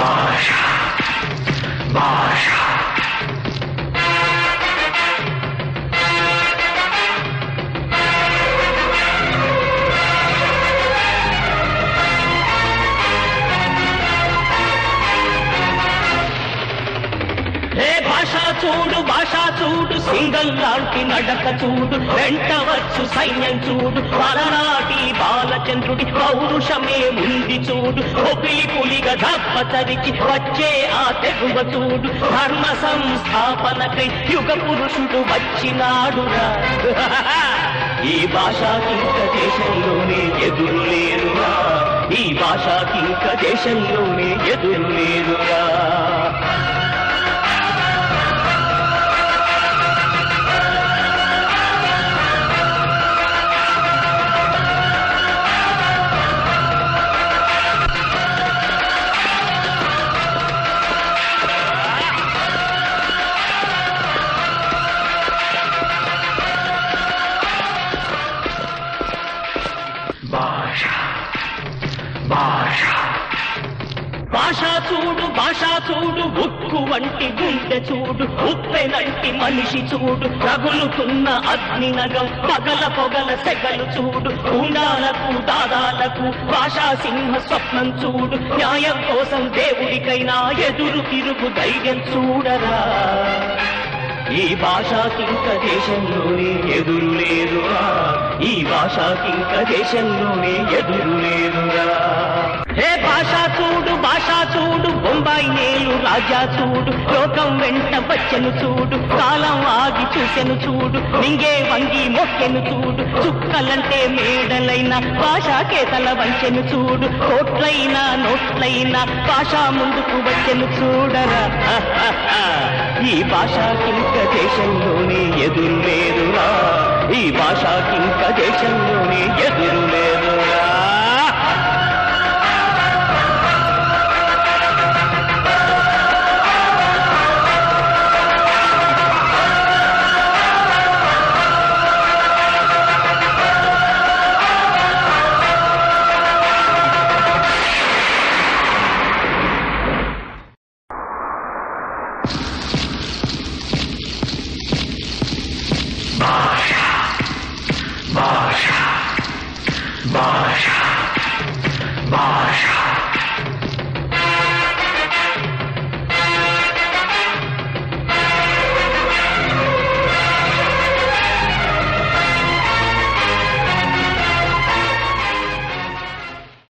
భాష భాష చూడు భాష చూడు సింగల్ లాంటి నడక చూడు వెంటవచ్చు సైన్యం చూడు అలనాటి బాలచంద్రుడి పౌరుషమే ఉంది చూడు ఒపిలి పులిగా దప్పతరికి వచ్చే ఆ తెగువ చూడు ధర్మ సంస్థాపనకై యుగ పురుషుడు వచ్చినాడురా ఈ భాషకింక దేశంలోనే ఎదురు లేరురా ఈ భాషకింక దేశంలోనే ఎదురు లేరురా భాష చూడు ఉక్కు వంటి గుండె చూడు ఉప్పెనంటి మనిషి చూడు రగులుతున్న అగ్ని నగం పగల పొగల సెగలు చూడు ఉండాలకు దాదాలకు భాషా సింహ స్వప్నం చూడు న్యాయం కోసం దేవుడికైనా ఎదురు తిరుగు ధైర్యం చూడరా ఈ భాషకింక దేశంలోనే ఎదురు లేరురా ఈ భాషకింక దేశంలోనే ఎదురు లేరురా హే భాష చూడు బొంబాయి నేలు రాజా చూడు లోకం వెంట వచ్చెను చూడు కాలం ఆగి చూసెను చూడు నింగే వంగి మొక్కెను చూడు చుక్కలంటే మేడలైన భాషకే తల వంచెను చూడు కోట్లైనా నోట్లైనా భాష ముందుకు వచ్చెను చూడరా ఈ భాషకింక దేశంలోనే ఎదురు లేరురా ఈ భాషకింక దేశంలోనే ఎదురు లేరురా భాష భాష భాష